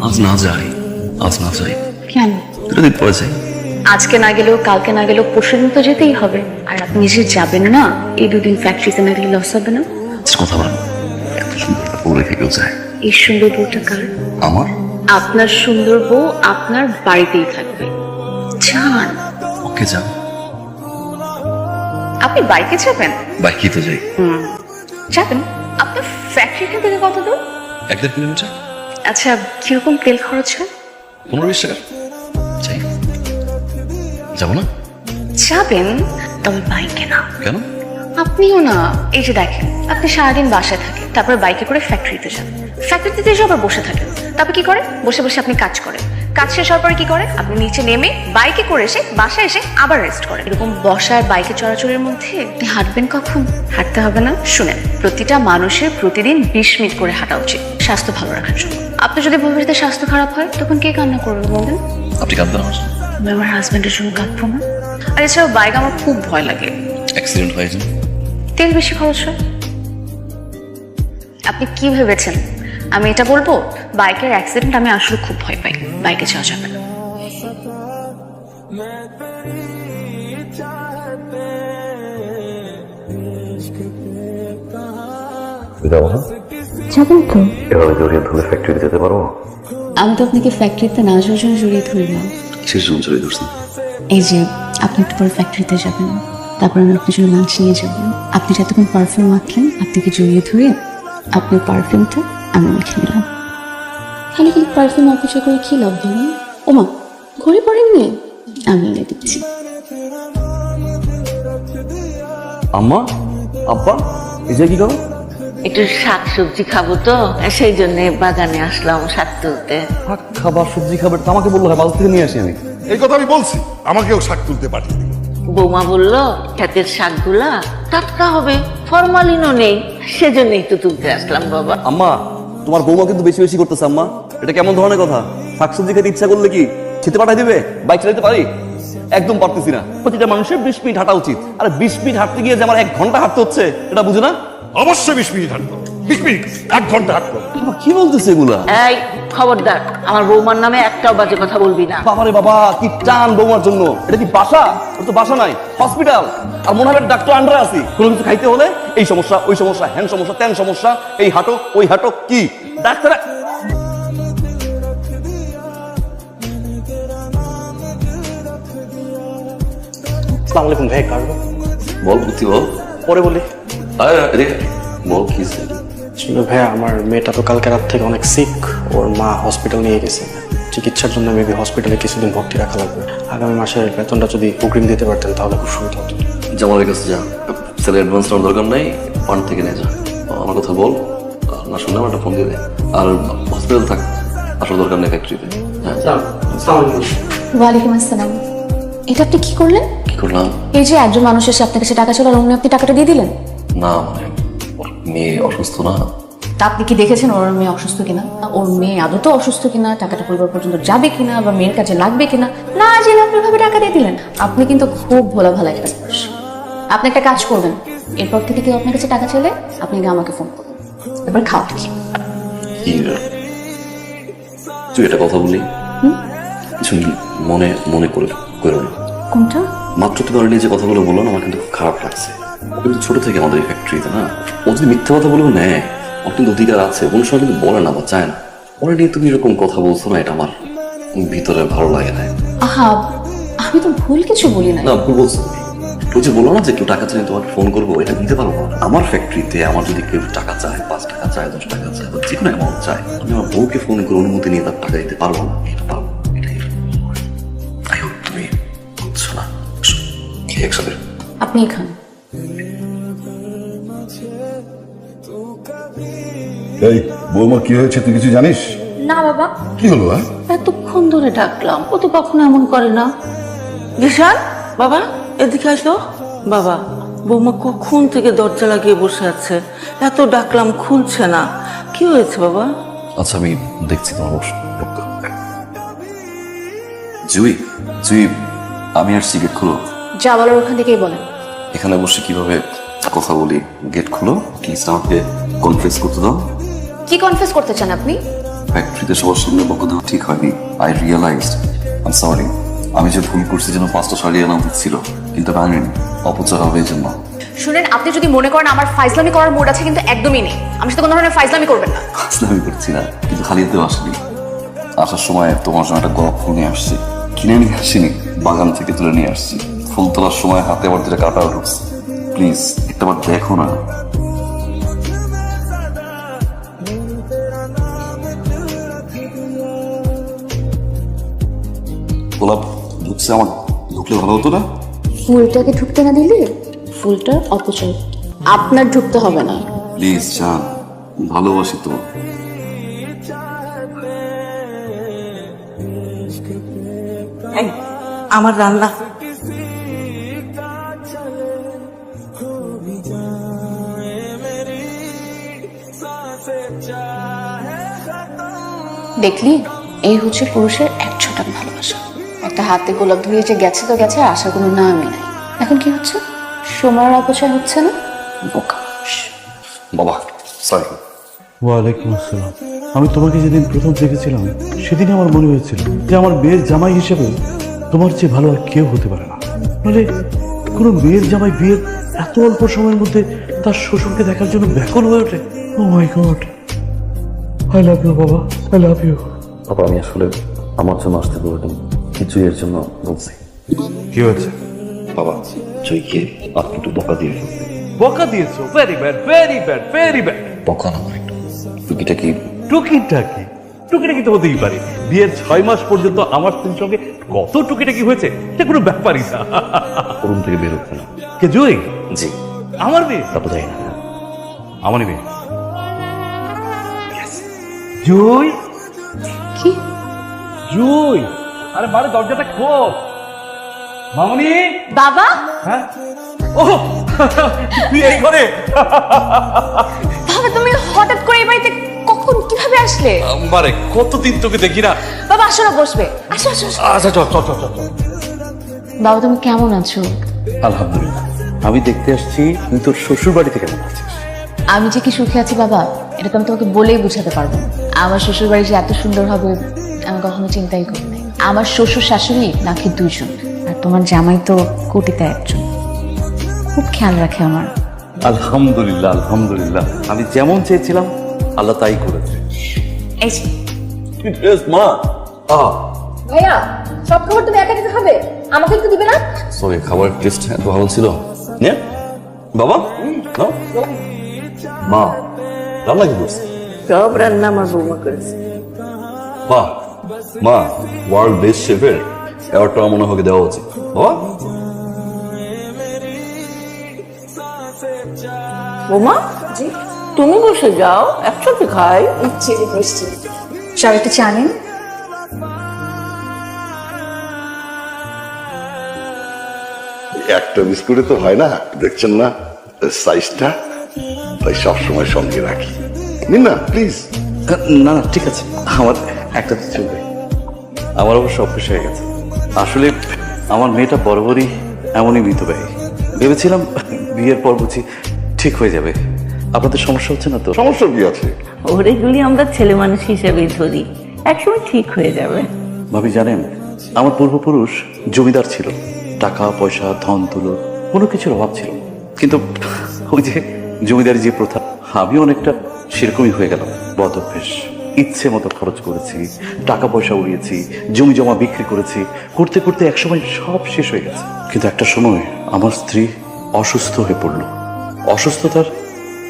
আজ না যাই, আজ না যাই, কেন? 2 দিন পরে যাই। আজকে না গেলেও কালকে না গেলেও পরশুদিন তো যেতেই হবে। আর আপনি যে যাবেন না, এই 2 দিন ফ্যাক্টরিতে না গেলে লস হবে না? কথা বলেন, এত সুন্দর একটা বউ রেখে কেউ যায়? এই সুন্দর বউটা কার? আমার। আপনার সুন্দর বউ আপনার বাড়িতেই থাকবে। যান। ওকে যাও। আপনি বাইকে যাবেন? বাইকে তো যাই। যাবেন। আপনার ফ্যাক্টরি এখান থেকে কত দূর? 1-1.5 কিলোমিটার। আচ্ছা, কিরকম তেল খরচ হয়? 15-20 টাকা। যাই, যাবো না? যাবেন, তবে বাইকে না। কেন? আপনিও না। এই যে দেখেন, আপনি সারাদিন বাসায় থাকেন, তারপর বাইকে করে ফ্যাক্টরিতে যান। ফ্যাক্টরিতে এসে আবার বসে থাকেন। তারপর কি করে? বসে বসে আপনি কাজ করেন। কাজ শেষ হওয়ার পরে কি করে? আপনি নিচে নেমে বাইকে করে এসে বাসায় এসে আবার রেস্ট করেন। এরকম বসা আর বাইকে চলাচলের মধ্যে আপনি হাঁটবেন কখন? হাঁটতে হবে না। শুনেন, প্রতিটা মানুষের প্রতিদিন 20 মিনিট করে হাঁটা উচিত স্বাস্থ্য ভালো রাখার জন্য। আপনি যদি ভবিষ্যতে স্বাস্থ্য খারাপ হয়, তখন কে কান্না করবে বলেন? আপনি কাঁদবেন আমার জন্য? আমি আমার হাজবেন্ডের জন্য কাঁদবো না? আর এছাড়াও বাইক আমার খুব ভয় লাগে। অ্যাক্সিডেন্ট হয়ে যায়, তেল বেশি খরচ হয়। আপনি কি ভেবেছেন আমি এটা বলবো? বাইকের অ্যাক্সিডেন্ট আমি আসলে খুব ভয় পাই। বাইকে যাওয়া যাবে না। যাবো না? যাবেন তো? এভাবে জড়িয়ে ধরে ফ্যাক্টরিতে যেতে পারবো? আমি তো আপনাকে ফ্যাক্টরিতে না যাওয়ার জন্য জড়িয়ে ধরি না। কিসের জন্য জড়িয়ে ধরছেন? এই যে আপনি একটু পরে ফ্যাক্টরিতে যাবেন, তারপর আমি আপনার জন্য লাঞ্চ নিয়ে যাবো। আপনি যতক্ষণ পারফিউম মাখলেন, আপনাকে জড়িয়ে ধরে আপনার পারফিউমটা আমি মেখে নিলাম। খালি খালি পারফিউম অপচয় করে কি লাভ বলুন? ওমা, ঘড়ি পড়েননি? আমি এনে দিচ্ছি। আম্মা, আব্বা, এই যে কি করো? একটু শাক সবজি খাবো তো, সেই জন্য বাগানে আসলাম শাক তুলতে। শাক খাবার, সবজি খাবার তো আমাকে বললো হয়, বাজার থেকে নিয়ে আসি আমি। এই কথা আমি বলছি, আমাকেও শাক তুলতে পাঠিয়ে দিল। বৌমা বললো ক্ষেতের শাকগুলা টাটকা হবে, ফরমালিনও নেই, সেজন্যই তো তুলতে আসলাম বাবা। আম্মা, তোমার বৌমা কিন্তু বেশি বেশি করতেছে আম্মা। এটা কেমন ধরনের কথা? শাকসবজি খেতে ইচ্ছা করলে কি খেতে পাঠাই দিবে? বাইক চালাতে পারি? একদম পারতেছি না। প্রতিটা মানুষের 20 মিনিট হাঁটা উচিত। আর 20 মিনিট হাঁটতে গিয়ে যে আমার 1 ঘন্টা হাঁটতে হচ্ছে, এটা বুঝো না? অবশ্যই 20 মিনিট হাঁটবো, 20 মিনিট, 1 ঘন্টা হাঁটবো। আম্মা, কি বলতেছে এগুলা? এই খবরদার, আমার বৌমার নামে একটাও বাজে কথা বলবি না। বাবারে বাবা, কি টান বৌমার জন্য! এটা কি বাসা? ওটা তো বাসা নাই, হসপিটাল। আর মনে হয় ডাক্তার আন্ডারে আছি। কোনো কিছু খাইতে হলে এই সমস্যা, ওই সমস্যা, হ্যান সমস্যা, ত্যান সমস্যা, এই হাঁটো, ওই হাঁটো, কি ডাক্তার? আসসালামু আলাইকুম ভাই, কারণ বল বুদ্ধি, বল। পরে বলি। বল কি হয়েছে? আসলে ভাইয়া, আমার মেয়েটা তো কালকে রাত থেকে অনেক সিক। ওর মা হসপিটাল নিয়ে গেছে চিকিৎসার জন্য। মেবি হসপিটালে কিছুদিন ভর্তি রাখা লাগবে। আগামী মাসের বেতনটা যদি অগ্রিম দিতে পারতেন তাহলে খুব সুবিধা হতো। জামালের কাছে যা, স্যালারি অ্যাডভান্স নেওয়ার দরকার নেই, ফান্ড থেকে নিয়ে যা। আমার কথা বল, আর না শুনলে আমার একটা ফোন দিয়ে দে। আর হসপিটাল থাক, আসার দরকার নেই ফ্যাক্টরিতে। হ্যাঁ, ওয়ালাইকুম আসসালাম। এটা আপনি কি করলেন? কি করলাম? এই যে একজন মানুষ এসে আপনার কাছে টাকা চাইল আর অমনি আপনি টাকাটা দিয়ে দিলেন। না মানে ওর মেয়ে অসুস্থ না। তা আপনি কি দেখেছেন ওর মেয়ে অসুস্থ কিনা? ওর মেয়ে আদৌ অসুস্থ কিনা, টাকাটা পরিবার পর্যন্ত যাবে কিনা, বা মেয়ের কাছে লাগবে কিনা না জেনে আপনি ভাবে টাকা দিয়ে দিলেন? আপনি কিন্তু খুব ভোলা ভালা একটা মানুষ। আপনি একটা কাজ করবেন, এরপর থেকে কেউ আপনার কাছে টাকা চাইলে আপনি গিয়ে আমাকে ফোন করবেন। এবার খাওয়া কি? কি রে? তুই একটা কথা বলি, কিছু মনে মনে করে করো না। কোনটা? মাত্র তো ধরে নিয়ে যে কথাগুলো বললো না, আমার কিন্তু খুব খারাপ লাগছে। ও কিন্তু ছোট থেকে আমাদের এই ফ্যাক্টরিতে না, ও যদি মিথ্যা কথা বলেও নেয়, ওর কিন্তু অধিকার আছে। কোনো সময় কিন্তু বলে না বা চায় না। ওরা নিয়ে তুমি এরকম কথা বলছো না, এটা আমার ভিতরে ভালো লাগে না। আহা, আমি তো ভুল কিছু বলি না। না, ভুল বলছো। ওই যে বলো না যে কেউ টাকা চাইলে তোমাকে ফোন করবো, এটা দিতে পারবো না। আমার ফ্যাক্টরিতে আমার যদি কেউ টাকা চায়, 5 টাকা চায়, 10 টাকা চায়, বা যে কোনো অ্যামাউন্ট চায়, আমি আমার বউকে ফোন করে অনুমতি নিয়ে তার টাকা দিতে পারবো না। এটা পারবো, এটাই। আই হোপ তুমি বুঝছো না। খেয়ে একসাথে। আপনি খান। এই বৌমা, কি হয়েছে তুই কিছু জানিস? না বাবা, কি হলো? এতক্ষণ ধরে ডাকলাম, ও তো কখনো এমন করে না। বিশাল বাবা, এদিকে আসো। বাবা, বৌমা কখন থেকে দরজা লাগিয়ে বসে আছে, এত ডাকলাম খুলছে না, কি হয়েছে বাবা? আচ্ছা, আমি দেখছি তোমার বস। জুই, জুই, আমি আসছি, গেট খুলো। যা বলার ওখান থেকেই বলেন। এখানে বসে কিভাবে কথা বলি? গেট খুলো প্লিজ, আমাকে কনফারেন্স করতে দাও। কি কনফেস করতে চান আপনি? ফ্যাক্টরিতে সবার সামনে বকা দেওয়া ঠিক হয়নি। I realised I sorry. আমি যে ভুল করছি যেন 5টা শাড়ি আনা উচিত ছিল, কিন্তু আমি আনিনি। অপচয় হবে এই জন্য। শুনেন, আপনি যদি মনে করেন আমার ফাইজলামি করার মুড আছে, কিন্তু একদমই নেই। আমার সাথে কোনো ধরনের ফাইজলামি করবেন না। আমি করছি না, কিন্তু খালি হাতেও আসিনি। আসার সময় তোমার জন্য একটা গোলাপ ফুল নিয়ে আসছি। কিনে নিয়ে আসিনি, বাগান থেকে তুলে নিয়ে আসছি। ফুল তোলার সময় হাতে আবার যেটা কাটাও ঢুকছে। প্লিজ একটা বার দেখো না। গোলাপ ঢুকছে, আমার ঢুকলে ভালো হতো না? ফুলটাকে ঢুকতে না দিলে ফুলটার অপচয়। আপনার ঢুকতে হবে না। প্লিজ জান, ভালোবাসি তো। এই, আমার রান্না। দেখলি, এই হচ্ছে পুরুষের 1 ছটাক ভালোবাসা। একটা হাতে গোলাপ ধরিয়ে যে গেছে তো গেছে, আশার কোনো নামই নাই। এখন কি হচ্ছে? সময়ের অপচয় হচ্ছে না? বোকা মানুষ। বাবা সরি। ওয়ালাইকুম আসসালাম। আমি তোমাকে যেদিন প্রথম দেখেছিলাম সেদিনই আমার মনে হয়েছিল যে আমার মেয়ের জামাই হিসেবে তোমার চেয়ে ভালো আর কেউ হতে পারে না। মানে কোনো মেয়ের জামাই বিয়ের এত অল্প সময়ের মধ্যে তার শ্বশুরকে দেখার জন্য ব্যাকুল হয়ে ওঠে। ও মাই গড, আই লাভ ইউ বাবা, আই লাভ ইউ। বাবা আমি আসলে আমার জন্য আসতে বললাম, কিছু এর জন্য বলছি। কি হয়েছে বাবা জয়কে আর একটু বকা দিয়ে ফেলবে। বকা দিয়েছো? Very bad, very bad, very bad. বকা না একটু টুকিটা কি টুকিটাকি টুকিটাকি তো হতেই পারে। বিয়ের 6 মাস পর্যন্ত আমার স্ত্রীর সঙ্গে কত টুকিটাকি হয়েছে এটা কোনো ব্যাপারই না। রুম থেকে বের হচ্ছে না। কে জয়? জি আমার মেয়ে? তা বোঝাই না। আমারই মেয়ে। জয়, কি? জয়, আরে বারে দরজাটা খোল। মামনি। বাবা, হ্যাঁ, ও তুই এই ঘরে? বাবা তুমি হঠাৎ করে এই বাড়িতে কখন কিভাবে আসলে? বারে কতদিন তোকে দেখি না। বাবা আসো না, বসবে। আসো আসো আসো। আচ্ছা চল চল চল চল। বাবা তুমি কেমন আছো? আলহামদুলিল্লাহ। আমি দেখতে আসছি তুই তোর শ্বশুর বাড়িতে কেমন আছিস। আমি যে কি সুখে আছি বাবা, এটা তো আমি তোমাকে বলেই বোঝাতে পারবো না। আমার শ্বশুর বাড়ি যে এত সুন্দর হবে আমি কখনো চিন্তাই করি নাই। আমার শ্বশুর শাশুড়ি নাকি 2 জন, আর তোমার জামাই তো কোটিতে 1 জন। খুব খেয়াল রাখে আমার। আলহামদুলিল্লাহ, আলহামদুলিল্লাহ। আমি যেমন চেয়েছিলাম আল্লাহ তাই করেছে। এই যে, মা, ভাইয়া সব খবর তুমি একা দিতে হবে, আমাকে একটু দিবে না? সরি, খাবারের টেস্ট এত ভালো ছিল। নে বাবা, নাও। মা রান্না কি করছে? সব রান্না আমার বৌমা করেছে। মা মা ওয়ার্ল্ড বেস্ট শেফের অ্যাওয়ার্ডটা মনে হয় দেওয়া উচিত। বাবা বৌমা, তুমি বসে যাও, একসাথে খাই। সব একটু চা নিন। একটা বিস্কুটে তো হয় না, দেখছেন না সাইজটা, তাই সবসময় সঙ্গে রাখি। নিন না প্লিজ। না না ঠিক আছে, আমার একটা তো চলবে। আমার অবশ্য অভ্যেস হয়ে গেছে। আসলে আমার মেয়েটা বরাবরই এমনই মিতব্যয়ী। ভেবেছিলাম বিয়ের পর বুঝি ঠিক হয়ে যাবে। আপনাদের সমস্যা হচ্ছে না তো? সমস্যা কি আছে? ওরেগুলি আমরা ছেলে মানুষ হিসেবেই ধরি, একসময় ঠিক হয়ে যাবে। ভাবি জানেন, আমার পূর্বপুরুষ জমিদার ছিল। টাকা পয়সা ধন দৌলত কোনো কিছুর অভাব ছিল না। কিন্তু ওই যে জমিদারি যে প্রথা, আমি অনেকটা সেরকমই হয়ে গেলাম। বদ অভ্যেস, ইচ্ছে মতো খরচ করেছি, টাকা পয়সা উড়িয়েছি, জমি জমা বিক্রি করেছি। করতে করতে একসময় সব শেষ হয়ে গেছে। কিন্তু একটা সময় আমার স্ত্রী অসুস্থ হয়ে পড়ল। অসুস্থতার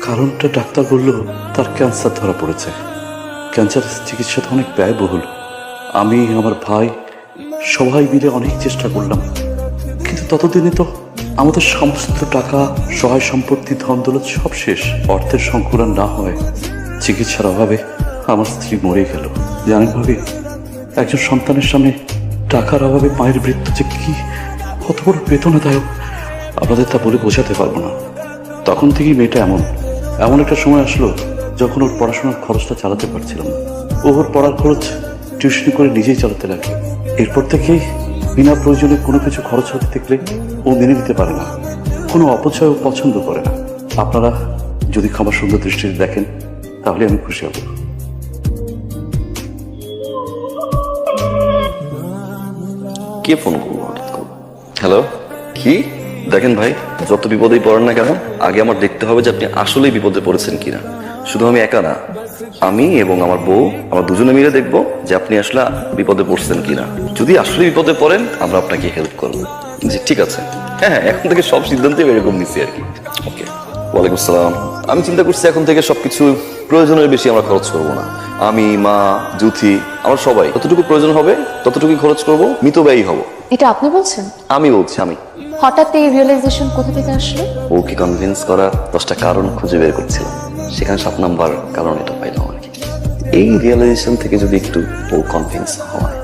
কারণটা ডাক্তার বলল তার ক্যান্সার ধরা পড়েছে। ক্যান্সারের চিকিৎসাটা অনেক ব্যয়বহুল। আমি, আমার ভাই সবাই মিলে অনেক চেষ্টা করলাম, কিন্তু ততদিনে তো আমাদের সমস্ত টাকা, সহায় সম্পত্তি, ধন দৌলত সব শেষ। অর্থের সংকুলন না হয় চিকিৎসার অভাবে আমার স্ত্রী মরে গেল। জানেন ভাবি, একজন সন্তানের সামনে টাকার অভাবে মায়ের মৃত্যু যে কি কত বড় বেদনাদায়ক আপনাদের তা বলে বোঝাতে পারবো না। তখন থেকেই মেয়েটা এমন একটা সময় আসলো যখন ওর পড়াশোনার খরচটা চালাতে পারছিলাম না। ওর পড়ার খরচ টিউশনি করে নিজেই চালাতে লাগে। এরপর থেকেই বিনা প্রয়োজনে কোনো কিছু খরচ হতে দেখলে ও মেনে নিতে পারে না, কোনো অপচয় পছন্দ করে না। আপনারা যদি ক্ষমা সুন্দর দৃষ্টিতে দেখেন তাহলে আমি খুশি হব। কে ফোন করবো হঠাৎ করে? হ্যালো, কি? দেখেন ভাই, যত বিপদেই পড়েন না কেন, আগে আমার দেখতে হবে যে আপনি আসলেই বিপদে পড়েছেন কিনা। শুধু আমি একা না, আমি এবং আমার বউ, আমরা দুজনে মিলে দেখবো যে আপনি আসলে বিপদে পড়ছেন কিনা। যদি আসলে বিপদে পড়েন, আমরা আপনাকে হেল্প করবো। জি ঠিক আছে, হ্যাঁ হ্যাঁ, এখন থেকে সব সিদ্ধান্তই এরকম নিচ্ছি আর কি। ওকে, ওয়ালাইকুম আসসালাম। আমি চিন্তা করছি এখন থেকে সবকিছু প্রয়োজনের বেশি আমরা খরচ করবো না। আমি, মা, জুথি, আমরা সবাই যতটুকু প্রয়োজন হবে ততটুকুই খরচ করবো, মিতব্যয়ী হব। এটা আপনি বলছেন? আমি বলছি আমি। হঠাৎ এই রিয়েলাইজেশন কোথা থেকে আসলো? ওকে কনভিন্স করা 10টা কারণ খুঁজে বের করছিলাম, সেখানে 7 নাম্বার কারণ এটা পাইলাম আর কি। এই রিয়েলাইজেশন থেকে যদি একটু ও কনভিন্স হয়।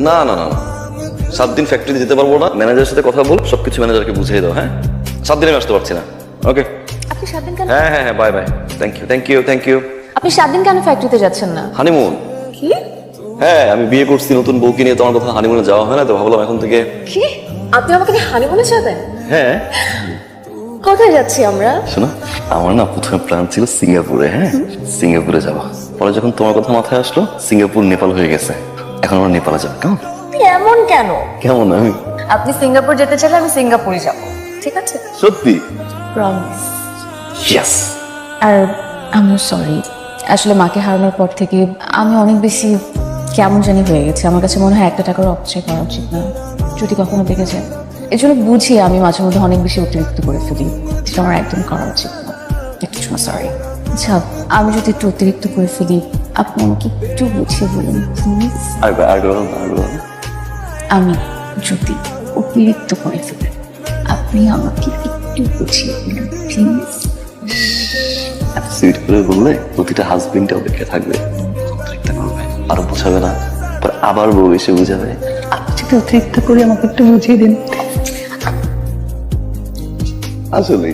না না না না, 7 দিন ফ্যাক্টরিতে যেতে পারবো না, ম্যানেজারের সাথে কথা বল, সবকিছু ম্যানেজারকে বুঝিয়ে দাও। হ্যাঁ, 7 দিনে আমি আসতে পারছি না। ওকে, আপনি 7 দিন কেন হ্যাঁ হ্যাঁ হ্যাঁ, bye bye, thank you thank you thank you. আপনি 7 দিন কেন ফ্যাক্টরিতে যাচ্ছেন না? হানিমুন। কি? হ্যাঁ, আমি বিয়ে করছি, নতুন বউকে নিয়ে তোমার কথা হানিমুনে যাওয়া হয় না, তো ভাবলাম এখন থেকে। কি? আপনি আমাকে নিয়ে হানিমুনে যাবেন? হ্যাঁ কোথায় যাচ্ছি আমরা? শোনো, আমার না প্রথমে প্ল্যান ছিল সিঙ্গাপুরে। হ্যাঁ, সিঙ্গাপুরে যাওয়া, পরে যখন তোমার কথা মাথায় আসলো সিঙ্গাপুর নেপাল হয়ে গেছে, এখন আমরা নেপালে যাবো। কেমন? এমন কেন? কেমন আমি? আপনি সিঙ্গাপুর যেতে চাইলে আমি সিঙ্গাপুরে যাব, ঠিক আছে? সত্যি? প্রমিস। ইয়েস। আর আমিও সরি, আসলে মাকে হারানোর পর থেকে আমি অনেক বেশি কেমন জানি হয়ে গেছে। আমার কাছে মনে হয় 1 টাকার অপচয় করা উচিত না, যদি কখনো দেখে যায়। এই জন্য বুঝি আমি মাঝে মধ্যে অনেক বেশি অতিরিক্ত করে ফেলি, যেটা আমার একদম করা উচিত না। একটু জন্য সরি। আচ্ছা, আমি যদি একটু অতিরিক্ত করে ফেলি, আপনি আমাকে একটু বুঝিয়ে বলুন প্লিজ। আমি যদি অতিরিক্ত করে ফেলি, আপনি আমাকে একটু বুঝিয়ে বলুন প্লিজ। সুইট করে বললে প্রতিটা হাজবেন্ডে অপেক্ষা থাকবে, অতিরিক্ত করবে, আরো বোঝাবে না, আবার বউ এসে বুঝাবে। আপনি যদি অতিরিক্ত করে আমাকে একটু বুঝিয়ে দিন। আসলে